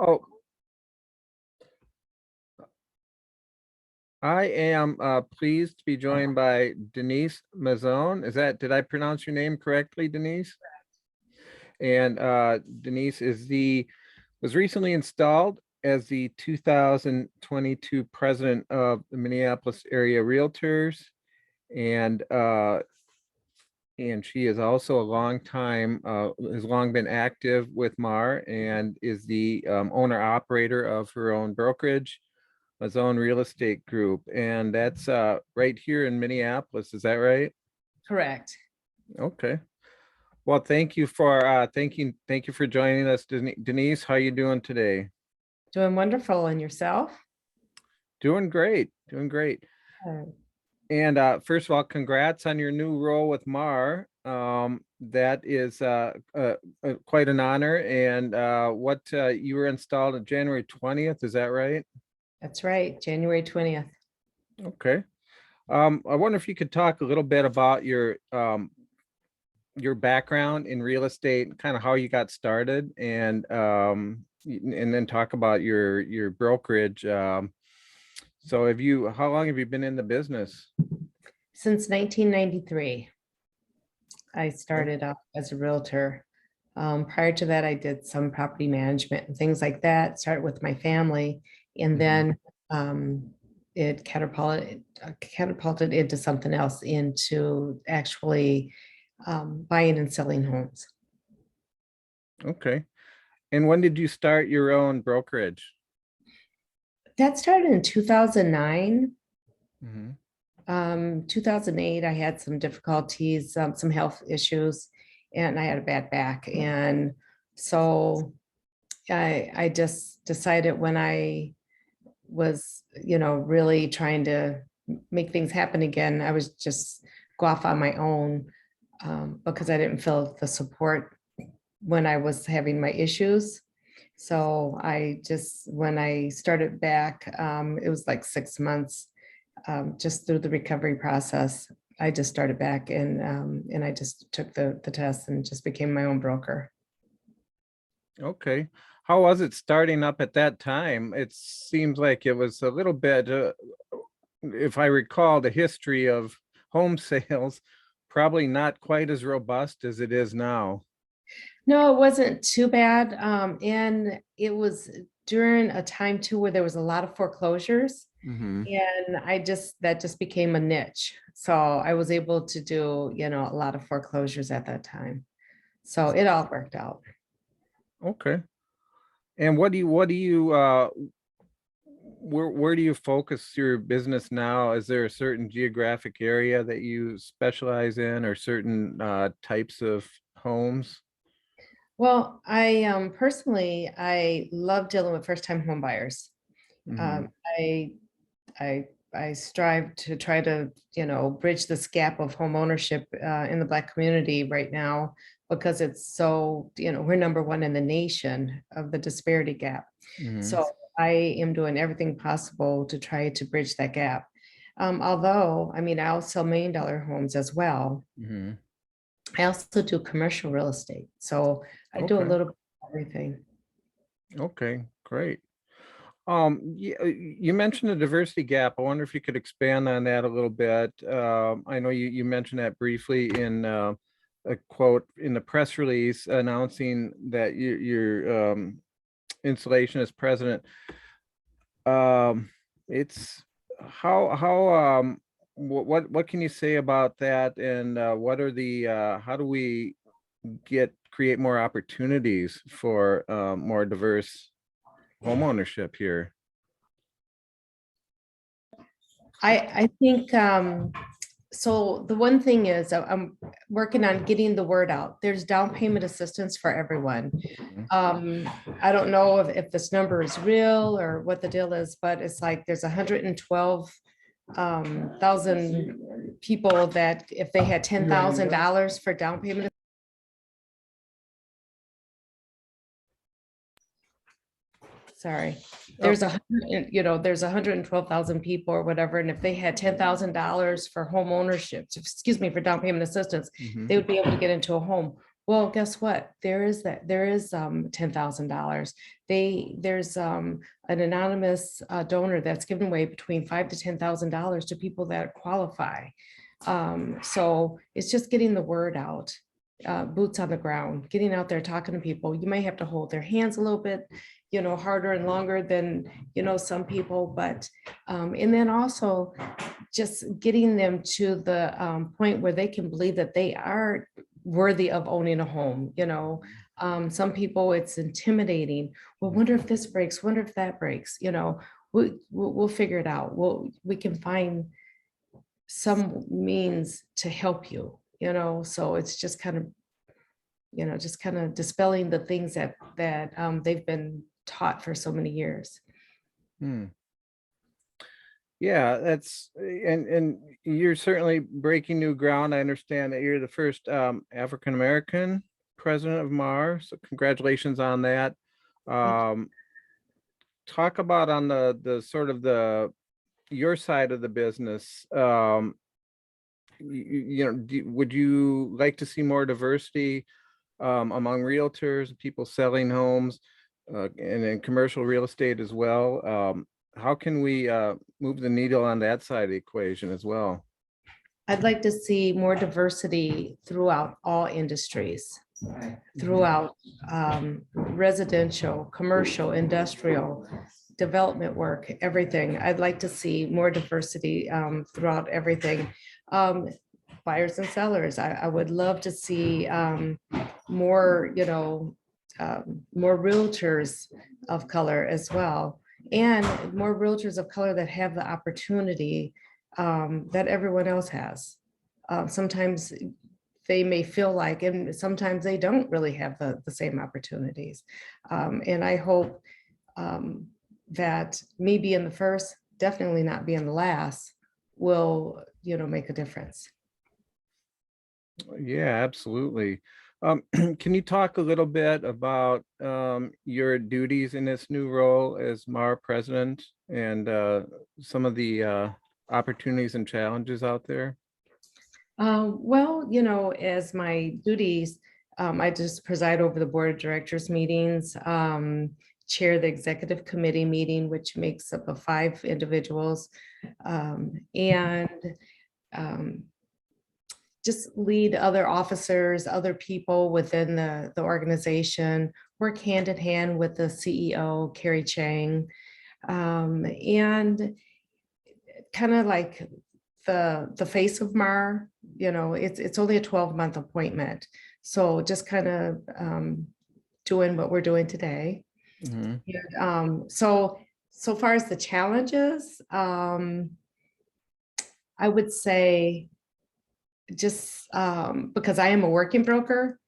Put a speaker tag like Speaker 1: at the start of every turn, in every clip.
Speaker 1: Oh, I am pleased to be joined by Denise Mazone. Did I pronounce your name correctly, Denise? And Denise was recently installed as the 2022 president of the Minneapolis Area Realtors. And and she is also has long been active with MAR and is the owner operator of her own brokerage, Mazone Real Estate Group, and that's right here in Minneapolis. Is that right?
Speaker 2: Correct.
Speaker 1: Okay. Well, thank you for joining us, Denise. How you doing today?
Speaker 2: Doing wonderful. And yourself?
Speaker 1: Doing great. Doing great. And first of all, congrats on your new role with MAR. That is quite an honor. And you were installed on January 20th. Is that right?
Speaker 2: That's right. January 20th.
Speaker 1: Okay. I wonder if you could talk a little bit about your background in real estate, kind of how you got started, and then talk about your brokerage. So how long have you been in the business?
Speaker 2: Since 1993, I started out as a realtor. Prior to that, I did some property management and things like that, started with my family, and then it catapulted into something else, into actually buying and selling homes.
Speaker 1: Okay. And when did you start your own brokerage?
Speaker 2: That started in 2009.
Speaker 1: Mhm.
Speaker 2: 2008, I had some difficulties, some health issues, and I had a bad back. And so I just decided, when I was, really trying to make things happen again, I was just go off on my own, because I didn't feel the support when I was having my issues. So when I started back, it was like 6 months, just through the recovery process. I just started back, and I just took the test and just became my own broker.
Speaker 1: Okay. How was it starting up at that time? It seems like it was a little bit, if I recall the history of home sales, probably not quite as robust as it is now.
Speaker 2: No, it wasn't too bad. And it was during a time too where there was a lot of foreclosures.
Speaker 1: Mhm.
Speaker 2: And that just became a niche. So I was able to do, a lot of foreclosures at that time. So it all worked out.
Speaker 1: Okay. And where do you focus your business now? Is there a certain geographic area that you specialize in, or certain types of homes?
Speaker 2: Well, I personally, I love dealing with first-time home buyers.
Speaker 1: Mhm.
Speaker 2: Um, I I I strive to try to, bridge this gap of home ownership in the Black community right now, because it's so, we're number one in the nation of the disparity gap.
Speaker 1: Mhm.
Speaker 2: So I am doing everything possible to try to bridge that gap. Although, I mean, I'll sell $1 million homes as well.
Speaker 1: Mhm.
Speaker 2: I also do commercial real estate. So I do a
Speaker 1: Okay.
Speaker 2: little bit of everything.
Speaker 1: Okay. Great. You mentioned the diversity gap. I wonder if you could expand on that a little bit. I know you mentioned that briefly in a quote in the press release announcing that your installation as president. Um, it's what can you say about that? And what are how do we create more opportunities for more diverse homeownership here?
Speaker 2: I think, so the one thing is, I'm working on getting the word out. There's down payment assistance for everyone.
Speaker 1: Mhm.
Speaker 2: I don't know if this number is real or what the deal is, but it's like there's 112 thousand people that if they had $10,000 for down payment. Sorry, there's there's 112,000 people or whatever, and if they had $10,000 for home ownership, excuse me, for down payment assistance,
Speaker 1: Mhm.
Speaker 2: they would be able to get into a home. Well, guess what? There is $10,000. There's an anonymous donor that's given away between $5,000 to $10,000 to people that qualify. So it's just getting the word out, boots on the ground, getting out there, talking to people. You may have to hold their hands a little bit, harder and longer than, some people, but, and then also just getting them to the point where they can believe that they are worthy of owning a home. Some people, it's intimidating. Well, wonder if this breaks, wonder if that breaks, we'll figure it out. We can find some means to help you, so it's just kind of dispelling the things that they've been taught for so many years.
Speaker 1: Hmm. Yeah, that's and you're certainly breaking new ground. I understand that you're the first African American president of MAR, so congratulations on that. Um, Talk about on the sort of your side of the business. Would you like to see more diversity among realtors, people selling homes, and in commercial real estate as well? How can we move the needle on that side of the equation as well?
Speaker 2: I'd like to see more diversity throughout all industries, throughout residential, commercial, industrial, development work, everything. I'd like to see more diversity throughout everything. Buyers and sellers, I would love to see more, more realtors of color as well, and more realtors of color that have the opportunity that everyone else has. Sometimes they may feel like, and sometimes they don't really have the same opportunities. And I hope that me being the first, definitely not being the last, will, make a difference.
Speaker 1: Yeah, absolutely. Can you talk a little bit about your duties in this new role as MAR president and some of the opportunities and challenges out there?
Speaker 2: Well, as my duties, I just preside over the board of directors meetings, chair the executive committee meeting, which makes up of 5 individuals, and just lead other officers, other people within the organization, work hand in hand with the CEO, Carrie Chang, and kind of like the face of MAR. It's only a 12-month appointment. So just kind of doing what we're doing today.
Speaker 1: Mhm.
Speaker 2: And, so far as the challenges, I would say just because I am a working broker,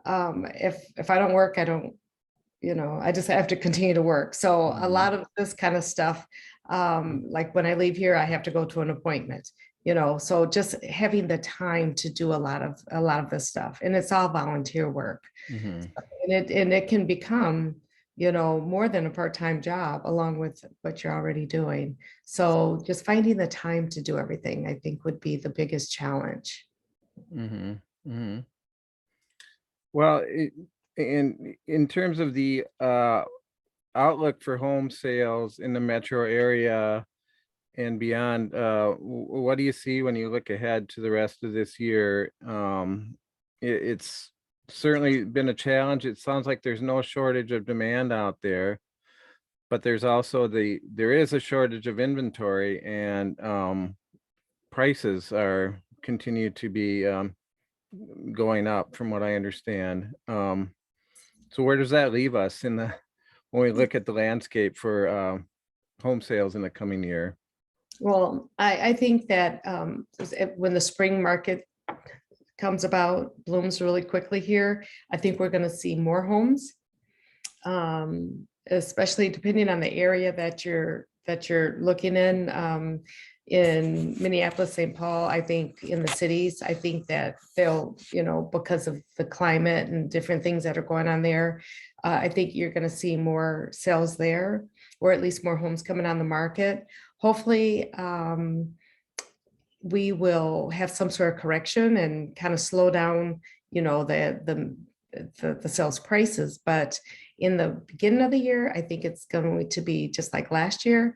Speaker 2: if I don't work, I don't, I just have to continue to work. So a lot of this kind of stuff, like when I leave here, I have to go to an appointment, so just having the time to do a lot of this stuff, and it's all volunteer work.
Speaker 1: Mhm.
Speaker 2: And it can become, more than a part-time job along with what you're already doing. So just finding the time to do everything, I think, would be the biggest challenge.
Speaker 1: Mhm. Mhm. Well, in terms of the outlook for home sales in the metro area and beyond, what do you see when you look ahead to the rest of this year? It's certainly been a challenge. It sounds like there's no shortage of demand out there, but there's also there is a shortage of inventory, and prices are continue to be going up from what I understand. So where does that leave us when we look at the landscape for home sales in the coming year?
Speaker 2: Well, I think that when the spring market comes about, blooms really quickly here, I think we're going to see more homes, especially depending on the area that you're looking in Minneapolis, St. Paul. I think in the cities, I think that they'll, because of the climate and different things that are going on there, I think you're going to see more sales there, or at least more homes coming on the market. Hopefully, we will have some sort of correction and kind of slow down, the sales prices. But in the beginning of the year, I think it's going to be just like last year.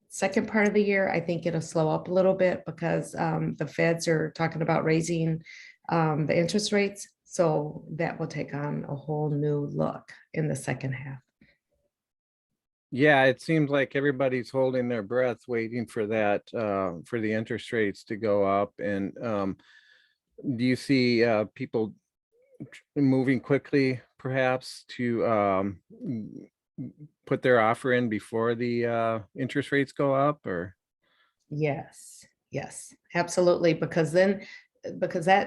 Speaker 2: Second part of the year, I think it'll slow up a little bit because the feds are talking about raising the interest rates. So that will take on a whole new look in the second half.
Speaker 1: Yeah, it seems like everybody's holding their breath, waiting for that, for the interest rates to go up. And do you see people moving quickly, perhaps, to put their offer in before the interest rates go up, or?
Speaker 2: Yes, yes, absolutely. Because that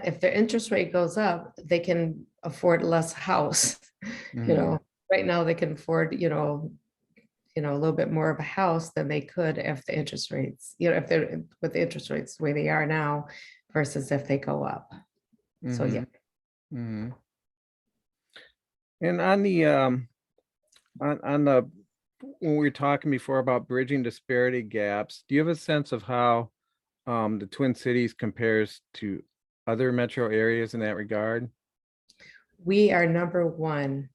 Speaker 2: if their interest rate goes up, they can afford less house.
Speaker 1: Mhm.
Speaker 2: Right now they can afford, a little bit more of a house than they could if the interest rates, if they're with the interest rates the way they are now versus if they go up. So yeah.
Speaker 1: Mhm. Mhm. And on the on the when we were talking before about bridging disparity gaps, do you have a sense of how the Twin Cities compares to other metro areas in that regard?
Speaker 2: We are number one.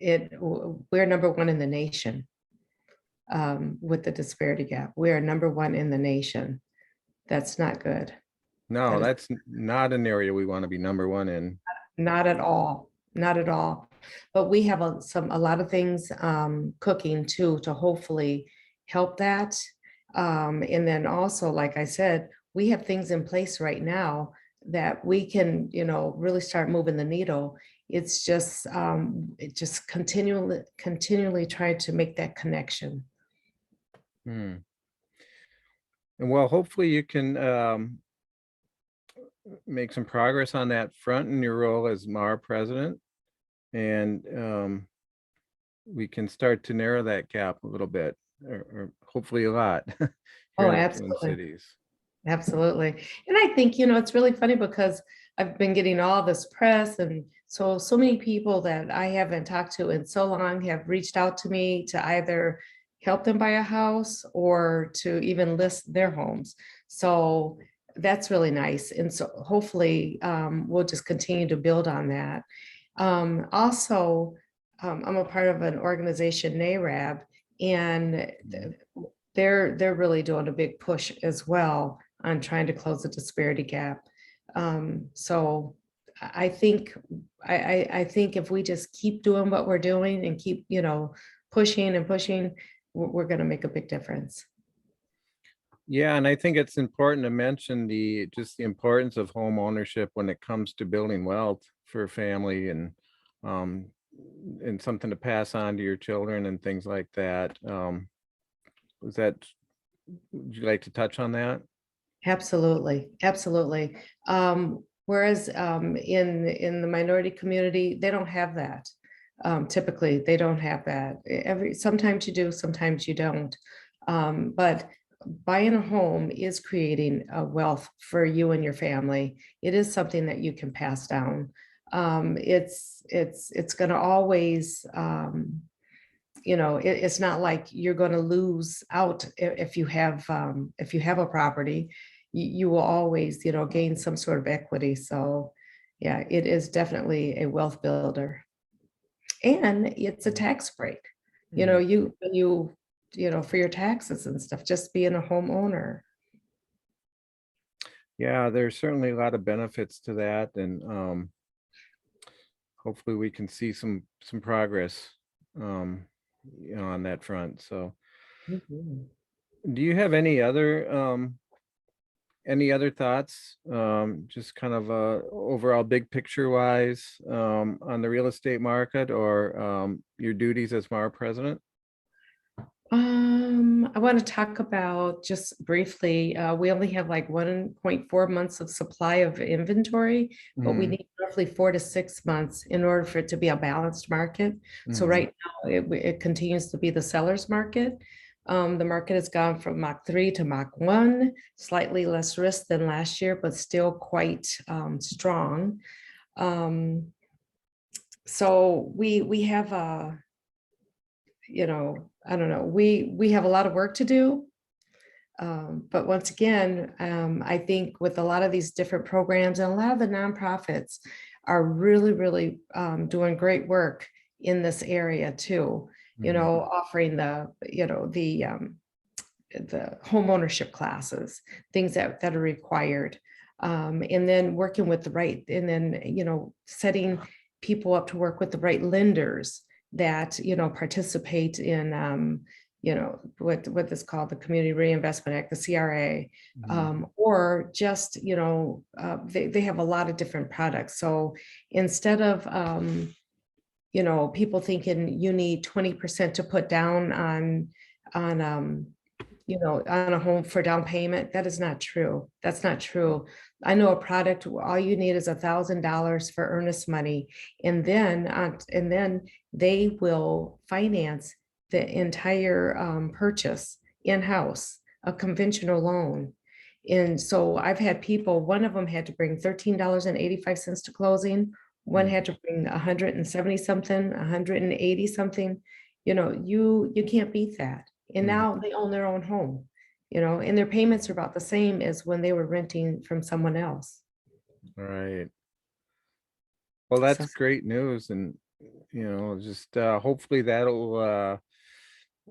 Speaker 2: We're number one in the nation with the disparity gap. We are number one in the nation. That's not good.
Speaker 1: No,
Speaker 2: That is
Speaker 1: that's not an area we want to be number one in.
Speaker 2: not at all, not at all. But we have a lot of things cooking too to hopefully help that. And then also, like I said, we have things in place right now that we can, really start moving the needle. It's just continually try to make that connection.
Speaker 1: Hmm. And well, hopefully you can make some progress on that front in your role as MAR president, and we can start to narrow that gap a little bit, or hopefully a lot here
Speaker 2: Oh,
Speaker 1: in the Twin
Speaker 2: absolutely.
Speaker 1: Cities.
Speaker 2: Absolutely. And I think, it's really funny because I've been getting all this press, and so many people that I haven't talked to in so long have reached out to me to either help them buy a house or to even list their homes. So that's really nice. And so hopefully we'll just continue to build on that. Also, I'm a part of an organization, NARAB, and they're really doing a big push as well on trying to close the disparity gap. So I think I think if we just keep doing what we're doing and keep, pushing and pushing, we're going to make a big difference.
Speaker 1: Yeah, and I think it's important to mention just the importance of home ownership when it comes to building wealth for a family, um and something to pass on to your children and things like that. Was that Would you like to touch on that?
Speaker 2: Absolutely, absolutely. Whereas in the minority community, they don't have that. Typically, they don't have that. Sometimes you do, sometimes you don't. But buying a home is creating a wealth for you and your family. It is something that you can pass down. It's going to always. It's not like you're going to lose out if you have a property. You will always, gain some sort of equity. So yeah, it is definitely a wealth builder, and it's a tax break.
Speaker 1: Mm.
Speaker 2: For your taxes and stuff, just being a homeowner.
Speaker 1: Yeah, there's certainly a lot of benefits to that, and hopefully we can see some progress, um, on that front. So,
Speaker 2: Mhm.
Speaker 1: do you have any other thoughts, just kind of overall big picture wise, on the real estate market, or your duties as MAR president?
Speaker 2: I want to talk about just briefly, we only have like 1.4 months of supply of inventory, but we
Speaker 1: Mhm.
Speaker 2: need roughly 4 to 6 months in order for it to be a balanced market. So
Speaker 1: Mhm.
Speaker 2: right now it continues to be the seller's market. The market has gone from Mach 3 to Mach 1, slightly less risk than last year, but still quite strong. Um, so we have I don't know, we have a lot of work to do. But once again, I think with a lot of these different programs and a lot of the nonprofits are really doing great work in this area too, you
Speaker 1: Mhm.
Speaker 2: know, offering the home ownership classes, things that are required. And then working with the right, and then, you know, setting people up to work with the right lenders that, you know, participate in, you know, what is called the Community Reinvestment Act, the CRA,
Speaker 1: Mhm.
Speaker 2: or just, you know, they have a lot of different products. So instead of, you know, people thinking you need 20% to put down on you know, on a home for down payment, that is not true. That's not true. I know a product, all you need is $1,000 for earnest money, and then they will finance the entire purchase in-house, a conventional loan. And so I've had people, one of them had to bring $13.85 to closing, one
Speaker 1: Mhm.
Speaker 2: had to bring 170 something, 180 something. You know, you can't beat that. And
Speaker 1: Mhm.
Speaker 2: now they own their own home, you know, and their payments are about the same as when they were renting from someone else.
Speaker 1: Right. Well,
Speaker 2: So,
Speaker 1: that's great news, and just hopefully that'll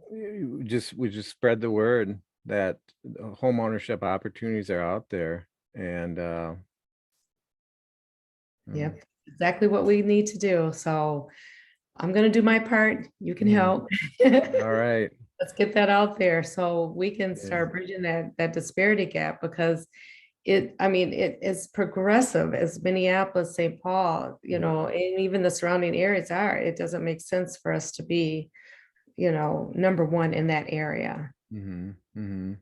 Speaker 1: we just spread the word that home ownership opportunities are out there, and um,
Speaker 2: yep, exactly what we need to do. So I'm gonna do my part. You can
Speaker 1: mhm.
Speaker 2: help.
Speaker 1: All right.
Speaker 2: Let's get that out there so we can
Speaker 1: Yeah.
Speaker 2: start bridging that disparity gap, because I mean, it is progressive as Minneapolis, St. Paul, you
Speaker 1: Mhm.
Speaker 2: know, and even the surrounding areas are. It doesn't make sense for us to be, you know, number one in that area.
Speaker 1: Mhm. Mhm.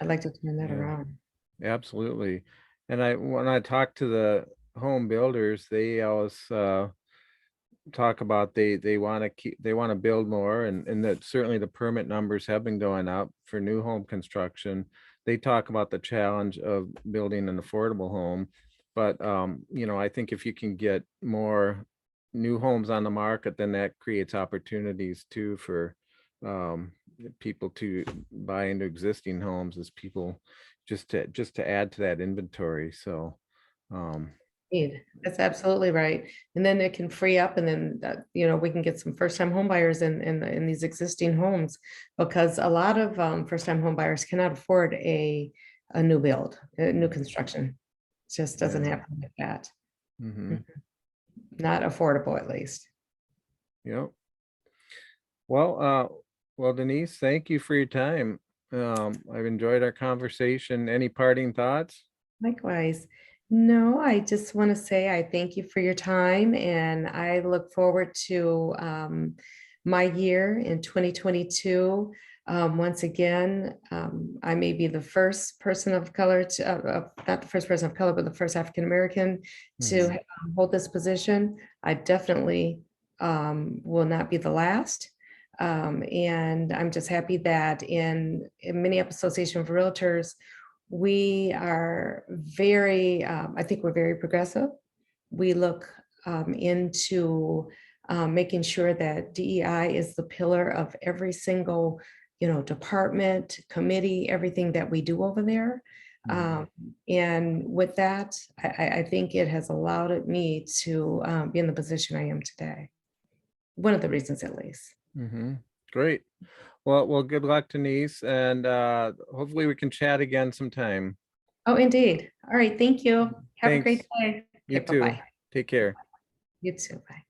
Speaker 2: I'd like to turn that
Speaker 1: Yeah,
Speaker 2: around.
Speaker 1: absolutely. And when I talk to the home builders, they always talk about they want to build more, and that certainly the permit numbers have been going up for new home construction. They talk about the challenge of building an affordable home, but I think if you can get more new homes on the market, then that creates opportunities too for um people to buy into existing homes, as people just to add to that inventory. So um
Speaker 2: Indeed. That's absolutely right. And then it can free up, and then that, you know, we can get some first-time home buyers in these existing homes, because a lot of first-time home buyers cannot afford a new build, a new construction. It just doesn't
Speaker 1: yeah.
Speaker 2: happen like that.
Speaker 1: Hmm.
Speaker 2: Not affordable, at least.
Speaker 1: Yep. Well, Denise, thank you for your time. I've enjoyed our conversation. Any parting thoughts?
Speaker 2: Likewise. No, I just want to say I thank you for your time, and I look forward to my year in 2022. Once again, I may be the first person of color to, not the first person of color, but the first African American to
Speaker 1: Mhm.
Speaker 2: hold this position. I definitely will not be the last. And I'm just happy that in Minneapolis Association of Realtors, we are very, I think we're very progressive. We look into making sure that DEI is the pillar of every single, you know, department, committee, everything that we do over there.
Speaker 1: Mhm.
Speaker 2: Um, and with that, I think it has allowed me to be in the position I am today. One of the reasons, at least.
Speaker 1: Mhm. Great. Well, good luck, Denise, and hopefully we can chat again sometime.
Speaker 2: Oh, indeed. All right. Thank you. Have a great
Speaker 1: Thanks.
Speaker 2: day.
Speaker 1: You
Speaker 2: Okay.
Speaker 1: too.
Speaker 2: Bye-bye.
Speaker 1: Take care.
Speaker 2: You too. Bye.